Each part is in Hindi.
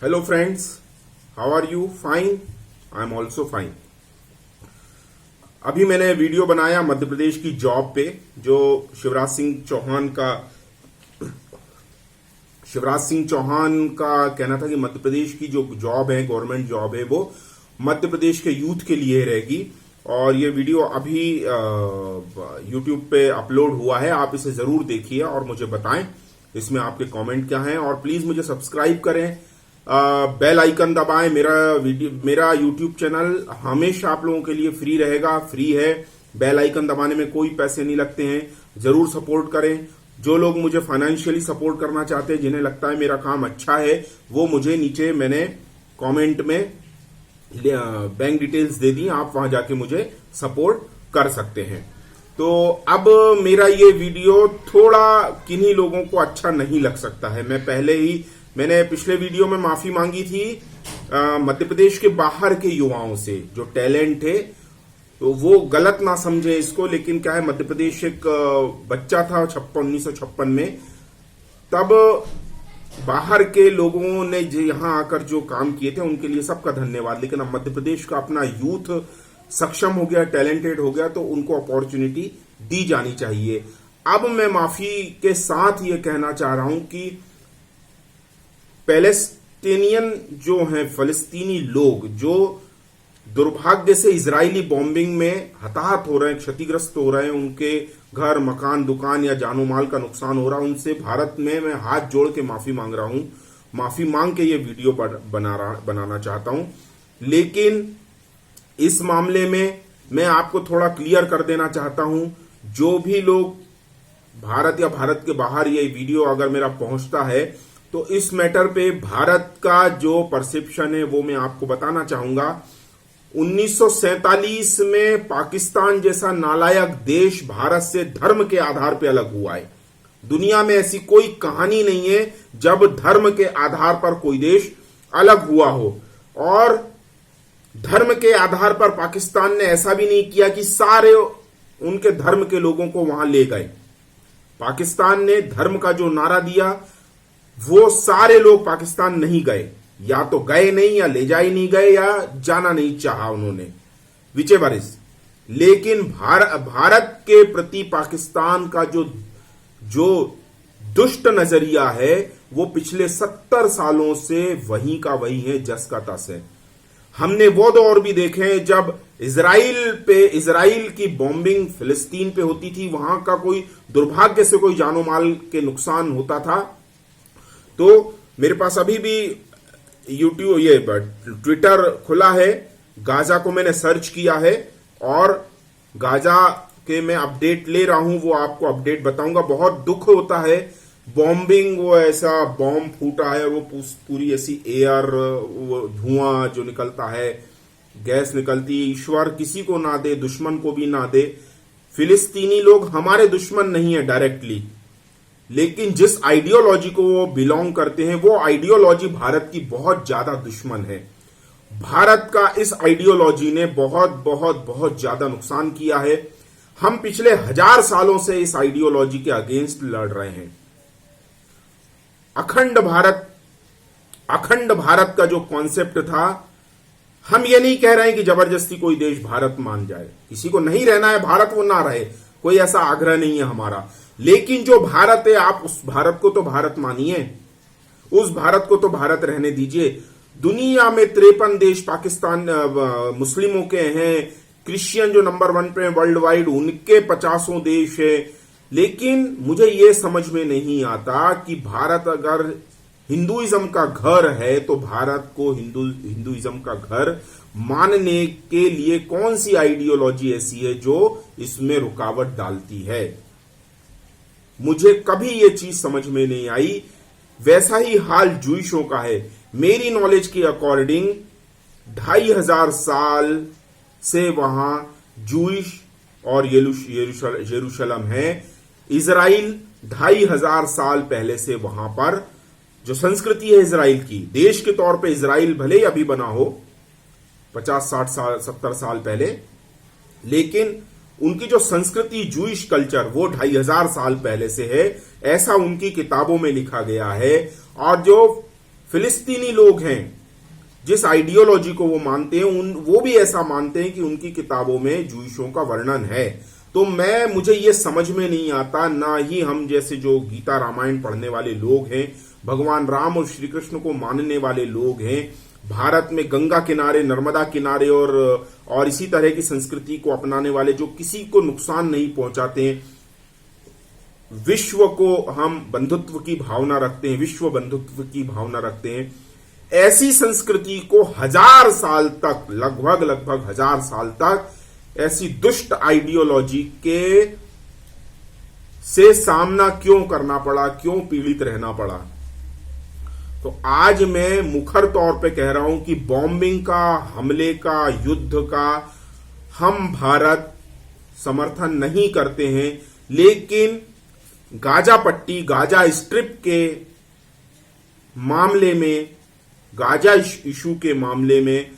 Hello friends, how are you? Fine? I am also fine. अभी मैंने वीडियो बनाया मध्य प्रदेश की जॉब पे, जो शिवराज सिंह चौहान का कहना था कि मध्य प्रदेश की जो जॉब है, गवर्नमेंट जॉब है, वो मध्य प्रदेश के यूथ के लिए रहेगी। और ये वीडियो अभी YouTube पे अपलोड हुआ है, आप इसे जरूर देखिए और मुझे बताएं इसमें आपके कमेंट क्या हैं। और प्लीज मुझे सब्सक्राइब करें, बेल आइकन दबाएं। मेरा YouTube चैनल हमेशा आप लोगों के लिए फ्री रहेगा, फ्री है। बेल आइकन दबाने में कोई पैसे नहीं लगते हैं। जरूर सपोर्ट करें। जो लोग मुझे फाइनेंशियली सपोर्ट करना चाहते हैं, जिन्हें लगता है मेरा काम अच्छा है, वो मुझे नीचे मैंने कमेंट में बैंक डिटेल्स दे दी, आप वहां जाके मुझे सपोर्ट कर सकते हैं। तो अब मेरा ये वीडियो थोड़ा किन्हीं लोगों को अच्छा नहीं लग सकता है। मैंने पिछले वीडियो में माफी मांगी थी मध्य प्रदेश के बाहर के युवाओं से, जो टैलेंट है, तो वो गलत ना समझे इसको। लेकिन क्या है, मध्य प्रदेश एक बच्चा था 1956 में, तब बाहर के लोगों ने यहां आकर जो काम किए थे उनके लिए सबका धन्यवाद। लेकिन अब मध्य प्रदेश का अपना यूथ सक्षम हो गया, टैलेंटेड हो गया, तो उनको अपॉर्चुनिटी दी जानी चाहिए। अब मैं माफी के साथ ये कहना चाह रहा हूं कि पैलेस्टीनियन जो हैं, फलस्तीनी लोग जो दुर्भाग्य से इजरायली बॉम्बिंग में हताहत हो रहे हैं, क्षतिग्रस्त हो रहे हैं, उनके घर, मकान, दुकान या जानो माल का नुकसान हो रहा है, उनसे भारत में मैं हाथ जोड़ के माफी मांग रहा हूं। माफी मांग के ये वीडियो बनाना चाहता हूं। लेकिन इस मामले में मैं आपको थोड़ा क्लियर कर देना चाहता हूं, जो भी लोग भारत या भारत के बाहर ये वीडियो अगर मेरा पहुंचता है, तो इस मैटर पे भारत का जो परसेप्शन है वो मैं आपको बताना चाहूंगा। 1947 में पाकिस्तान जैसा नालायक देश भारत से धर्म के आधार पर अलग हुआ है। दुनिया में ऐसी कोई कहानी नहीं है जब धर्म के आधार पर कोई देश अलग हुआ हो। और धर्म के आधार पर पाकिस्तान ने ऐसा भी नहीं किया कि सारे उनके धर्म के लोगों को वहां ले गए। पाकिस्तान ने धर्म का जो नारा दिया, वो सारे लोग पाकिस्तान नहीं गए, या तो गए नहीं, या ले जा ही नहीं गए, या जाना नहीं चाहा उन्होंने, विचेवर इज। लेकिन भारत के प्रति पाकिस्तान का जो दुष्ट नजरिया है, वो पिछले 70 सालों से वहीं का वही है, जस का तस है। हमने वो दौर भी देखे हैं जब इजराइल की बॉम्बिंग फिलिस्तीन पे होती थी, वहां का कोई दुर्भाग्य से कोई जानो माल के नुकसान होता था, तो मेरे पास अभी भी ट्विटर खुला है। गाजा को मैंने सर्च किया है और गाजा के मैं अपडेट ले रहा हूं, वो आपको अपडेट बताऊंगा। बहुत दुख होता है, बॉम्बिंग, वो ऐसा बॉम्ब फूटा है और वो पूरी ऐसी एयर, वो धुआं जो निकलता है, गैस निकलती है। ईश्वर किसी को ना दे, दुश्मन को भी ना दे। फिलिस्तीनी लोग हमारे दुश्मन नहीं है डायरेक्टली, लेकिन जिस आइडियोलॉजी को वो बिलोंग करते हैं, वो आइडियोलॉजी भारत की बहुत ज्यादा दुश्मन है। भारत का इस आइडियोलॉजी ने बहुत बहुत बहुत ज्यादा नुकसान किया है। हम पिछले 1000 सालों से इस आइडियोलॉजी के अगेंस्ट लड़ रहे हैं। अखंड भारत का जो कॉन्सेप्ट था, हम ये नहीं कह रहे हैं कि जबरदस्ती कोई देश भारत मान जाए। किसी को नहीं रहना है भारत, वो ना रहे, कोई ऐसा आग्रह नहीं है हमारा। लेकिन जो भारत है, आप उस भारत को तो भारत मानिए, उस भारत को तो भारत रहने दीजिए। दुनिया में 53 देश पाकिस्तान मुस्लिमों के हैं, क्रिश्चियन जो नंबर 1 पे वर्ल्ड वाइड, उनके 50 देश है। लेकिन मुझे यह समझ में नहीं आता कि भारत अगर हिंदुइज्म का घर है, तो भारत को हिंदुइज्म का घर मानने के लिए कौन सी आइडियोलॉजी ऐसी है जो इसमें रुकावट डालती है। मुझे कभी ये चीज समझ में नहीं आई। वैसा ही हाल जूइशों का है। मेरी नॉलेज के अकॉर्डिंग 2500 साल से वहां जूइश और यरूशलेम है। इजराइल 2500 साल पहले से वहां पर जो संस्कृति है इजराइल की, देश के तौर पे इजराइल भले ही अभी बना हो 50, 60 साल, 70 साल पहले, लेकिन उनकी जो संस्कृति, जूइश कल्चर, वो 2500 साल पहले से है, ऐसा उनकी किताबों में लिखा गया है। और जो फिलिस्तीनी लोग हैं, जिस आइडियोलॉजी को वो मानते हैं, वो भी ऐसा मानते हैं कि उनकी किताबों में जूइशों का वर्णन है। तो मुझे ये समझ में नहीं आता, ना ही हम जैसे जो गीता रामायण पढ़ने वाले लोग हैं, भगवान राम और श्री कृष्ण को मानने वाले लोग हैं, भारत में गंगा किनारे, नर्मदा किनारे और इसी तरह की संस्कृति को अपनाने वाले, जो किसी को नुकसान नहीं पहुंचाते हैं, विश्व को हम बंधुत्व की भावना रखते हैं, विश्व बंधुत्व की भावना रखते हैं, ऐसी संस्कृति को 1000 साल तक, लगभग 1000 साल तक ऐसी दुष्ट आइडियोलॉजी के से सामना क्यों करना पड़ा, क्यों पीड़ित रहना पड़ा? तो आज मैं मुखर तौर पे कह रहा हूं कि बॉम्बिंग का, हमले का, युद्ध का हम भारत समर्थन नहीं करते हैं, लेकिन गाजा पट्टी, गाजा स्ट्रिप के मामले में, गाजा इशू के मामले में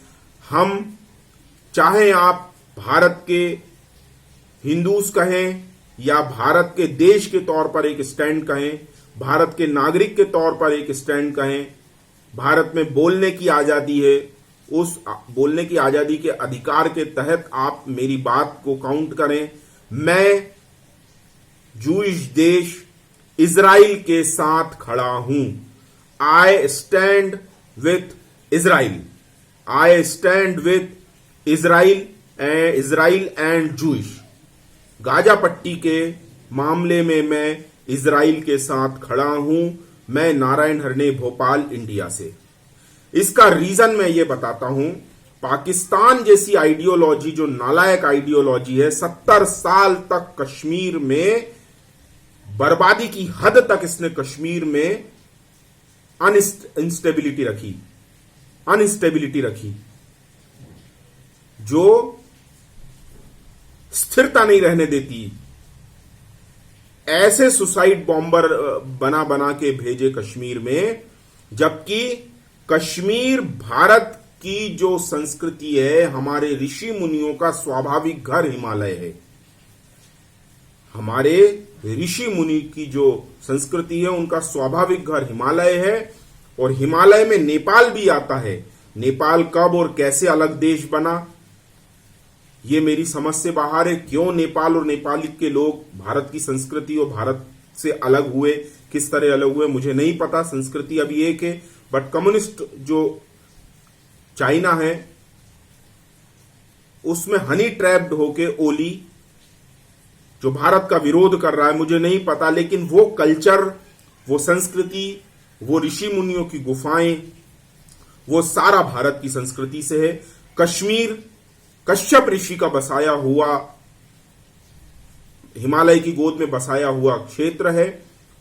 हम, चाहे आप भारत के हिंदूज कहें या भारत के देश के तौर पर एक स्टैंड कहें, भारत के नागरिक के तौर पर एक स्टैंड कहें, भारत में बोलने की आजादी है, उस बोलने की आजादी के अधिकार के तहत आप मेरी बात को काउंट करें। मैं जूइश देश इजराइल के साथ खड़ा हूं। I stand with Israel, I stand with Israel and Jewish. Gaza पट्टी के मामले में मैं इजराइल के साथ खड़ा हूं। मैं नारायण हरणे, भोपाल, इंडिया से। इसका रीजन मैं ये बताता हूं। पाकिस्तान जैसी आइडियोलॉजी, जो नालायक आइडियोलॉजी है, 70 साल तक कश्मीर में बर्बादी की हद तक इसने कश्मीर में अनस्टेबिलिटी रखी, जो स्थिरता नहीं रहने देती। ऐसे सुसाइड बॉम्बर बना बना के भेजे कश्मीर में, जबकि कश्मीर भारत की जो संस्कृति है, हमारे ऋषि मुनियों का स्वाभाविक घर हिमालय है। हमारे ऋषि मुनि की जो संस्कृति है, उनका स्वाभाविक घर हिमालय है, और हिमालय में नेपाल भी आता है। नेपाल कब और कैसे अलग देश बना, ये मेरी समझ से बाहर है। क्यों नेपाल और नेपाली के लोग भारत की संस्कृति और भारत से अलग हुए, किस तरह अलग हुए, मुझे नहीं पता। संस्कृति अभी एक है, बट कम्युनिस्ट जो चाइना है, उसमें हनी ट्रैप्ड होके ओली जो भारत का विरोध कर रहा है, मुझे नहीं पता, लेकिन वो कल्चर, वो संस्कृति, वो ऋषि मुनियों की गुफाएं, वो सारा भारत की संस्कृति से है। कश्मीर कश्यप ऋषि का बसाया हुआ, हिमालय की गोद में बसाया हुआ क्षेत्र है।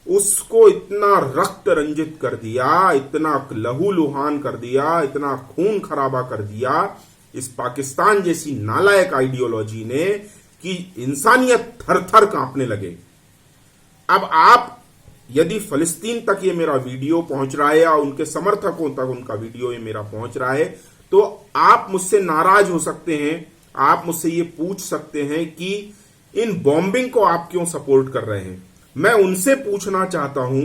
उसको इतना रक्त रंजित कर दिया, इतना लहूलुहान कर दिया, इतना खून खराबा कर दिया इस पाकिस्तान जैसी नालायक आइडियोलॉजी ने, कि इंसानियत थर थर कांपने लगे। अब आप, यदि फलस्तीन तक ये मेरा वीडियो पहुंच रहा है, या उनके समर्थकों तक उनका वीडियो ये मेरा पहुंच रहा है, तो आप मुझसे नाराज हो सकते हैं। आप मुझसे ये पूछ सकते हैं कि इन बॉम्बिंग को आप क्यों सपोर्ट कर रहे हैं। मैं उनसे पूछना चाहता हूं,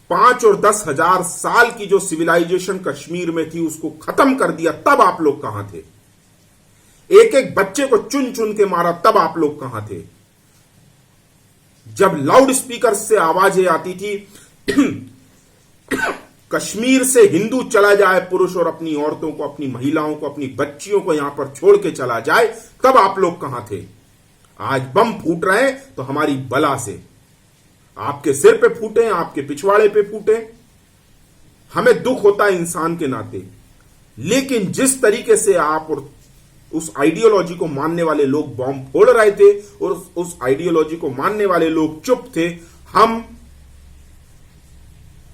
5 और 10 हजार साल की जो सिविलाइजेशन कश्मीर में थी, उसको खत्म कर दिया, तब आप लोग कहां थे? एक एक बच्चे को चुन चुन के मारा, तब आप लोग कहां थे? जब लाउड स्पीकर से आवाजें आती थी कश्मीर से हिंदू चला जाए, पुरुष, और अपनी औरतों को, अपनी महिलाओं को, अपनी बच्चियों को यहां पर छोड़ के चला जाए, तब आप लोग कहां थे? आज बम फूट रहे हैं तो हमारी बला से, आपके सिर पे फूटे, आपके पिछवाड़े पे फूटे, हमें दुख होता है इंसान के नाते। लेकिन जिस तरीके से आप और उस आइडियोलॉजी को मानने वाले लोग बॉम्ब फोड़ रहे थे, और उस आइडियोलॉजी को मानने वाले लोग चुप थे,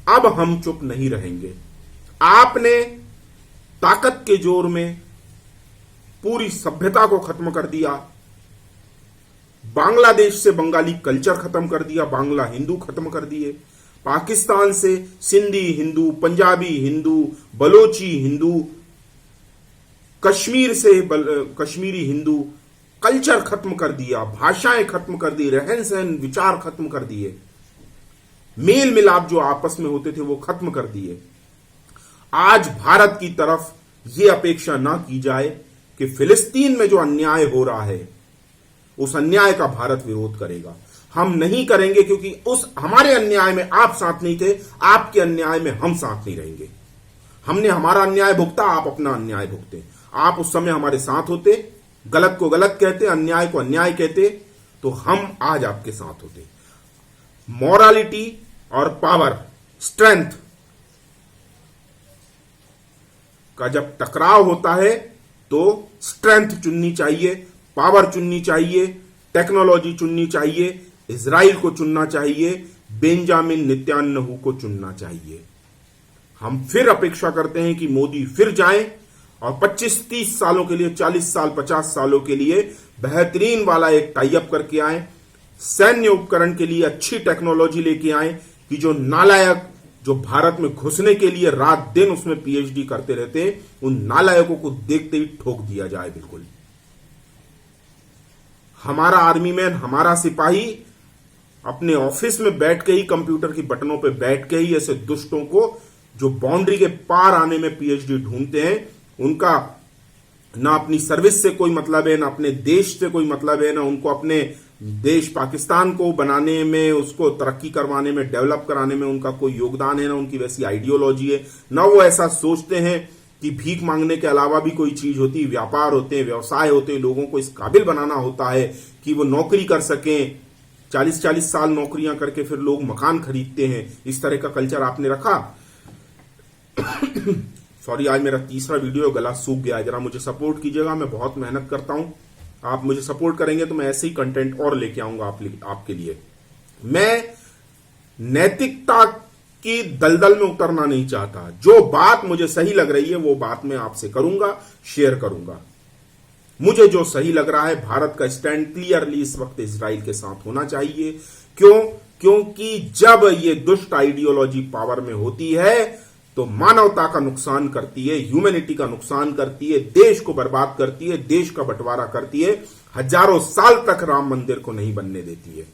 अब हम चुप नहीं रहेंगे। आपने ताकत के जोर में पूरी सभ्यता को खत्म कर दिया, बांग्लादेश से बंगाली कल्चर खत्म कर दिया, बांग्ला हिंदू खत्म कर दिए, पाकिस्तान से सिंधी हिंदू, पंजाबी हिंदू, बलोची हिंदू, कश्मीर से कश्मीरी हिंदू कल्चर खत्म कर दिया, भाषाएं खत्म कर दी, रहन सहन विचार खत्म कर दिए। मेल मिलाप जो आपस में होते थे वो खत्म कर दिए। आज भारत की तरफ यह अपेक्षा ना की जाए कि फिलिस्तीन में जो अन्याय हो रहा है उस अन्याय का भारत विरोध करेगा। हम नहीं करेंगे, क्योंकि उस हमारे अन्याय में आप साथ नहीं थे, आपके अन्याय में हम साथ नहीं रहेंगे। हमने हमारा अन्याय भुगता, आप अपना अन्याय भुगते। आप उस समय हमारे साथ होते, गलत को गलत कहते, अन्याय को अन्याय कहते, तो हम आज आपके साथ होते। मॉरलिटी और पावर, स्ट्रेंथ का जब टकराव होता है तो स्ट्रेंथ चुननी चाहिए, पावर चुननी चाहिए, टेक्नोलॉजी चुननी चाहिए, इजराइल को चुनना चाहिए, बेंजामिन नेतन्याहू को चुनना चाहिए। हम फिर अपेक्षा करते हैं कि मोदी फिर जाएं और 25-30 सालों के लिए, 40 साल 50 सालों के लिए बेहतरीन वाला एक टाई अप करके आए, सैन्य उपकरण के लिए अच्छी टेक्नोलॉजी लेके आए कि जो नालायक जो भारत में घुसने के लिए रात दिन उसमें पीएचडी करते रहते, उन नालायकों को देखते ही ठोक दिया जाए। बिल्कुल हमारा आर्मी मैन, हमारा सिपाही अपने ऑफिस में बैठ के ही, कंप्यूटर की बटनों पे बैठ के ही ऐसे दुष्टों को जो बाउंड्री के पार आने में पीएचडी ढूंढते हैं, उनका ना अपनी सर्विस से कोई मतलब है, ना अपने देश से कोई मतलब है, ना उनको अपने देश पाकिस्तान को बनाने में, उसको तरक्की करवाने में, डेवलप कराने में उनका कोई योगदान है, ना उनकी वैसी आइडियोलॉजी है, ना वो ऐसा सोचते हैं कि भीख मांगने के अलावा भी कोई चीज होती, व्यापार होते हैं, व्यवसाय होते हैं, लोगों को इस काबिल बनाना होता है कि वो नौकरी कर सकें। 40-40 साल नौकरियां करके फिर लोग मकान खरीदते हैं। इस तरह का कल्चर आपने रखा। सॉरी, आज मेरा तीसरा वीडियो, गला सूख गया है, जरा मुझे सपोर्ट कीजिएगा। मैं बहुत मेहनत करता हूं, आप मुझे सपोर्ट करेंगे तो मैं ऐसे ही कंटेंट और लेके आऊंगा आपके लिए। मैं नैतिकता की दलदल में उतरना नहीं चाहता। जो बात मुझे सही लग रही है वो बात मैं आपसे करूंगा, शेयर करूंगा। मुझे जो सही लग रहा है, भारत का स्टैंड क्लियरली इस वक्त इजराइल के साथ होना चाहिए। क्यों? क्योंकि जब ये दुष्ट आइडियोलॉजी पावर में होती है तो मानवता का नुकसान करती है, ह्यूमैनिटी का नुकसान करती है, देश को बर्बाद करती है, देश का बंटवारा करती है, हजारों साल तक राम मंदिर को नहीं बनने देती है।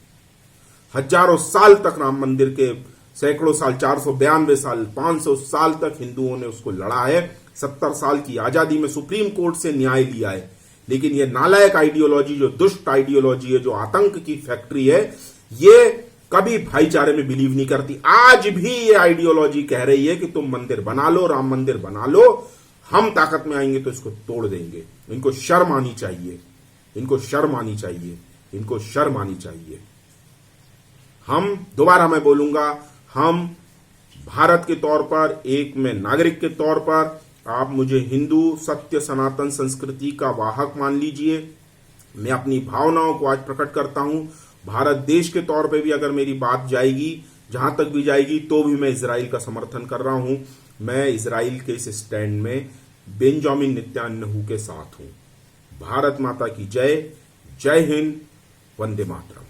हजारों साल तक राम मंदिर के, सैकड़ों साल, 492 साल, 500 साल तक हिंदुओं ने उसको लड़ा है। 70 साल की आजादी में सुप्रीम कोर्ट से न्याय लिया है। लेकिन ये नालायक आइडियोलॉजी, जो दुष्ट आइडियोलॉजी है, जो आतंक की फैक्ट्री है, ये कभी भाईचारे में बिलीव नहीं करती। आज भी ये आइडियोलॉजी कह रही है कि तुम मंदिर बना लो, राम मंदिर बना लो, हम ताकत में आएंगे तो इसको तोड़ देंगे। इनको शर्म आनी चाहिए, इनको शर्म आनी चाहिए, इनको शर्म आनी चाहिए। हम, दोबारा मैं बोलूंगा, हम भारत के तौर पर, एक में नागरिक के तौर पर, आप मुझे हिंदू सत्य सनातन संस्कृति का वाहक मान लीजिए। मैं अपनी भावनाओं को आज प्रकट करता हूं। भारत देश के तौर पे भी अगर मेरी बात जाएगी, जहां तक भी जाएगी, तो भी मैं इजराइल का समर्थन कर रहा हूं। मैं इजराइल के इस स्टैंड में बेंजामिन नेतन्याहू के साथ हूं। भारत माता की जय। जय हिंद। वंदे मातरम।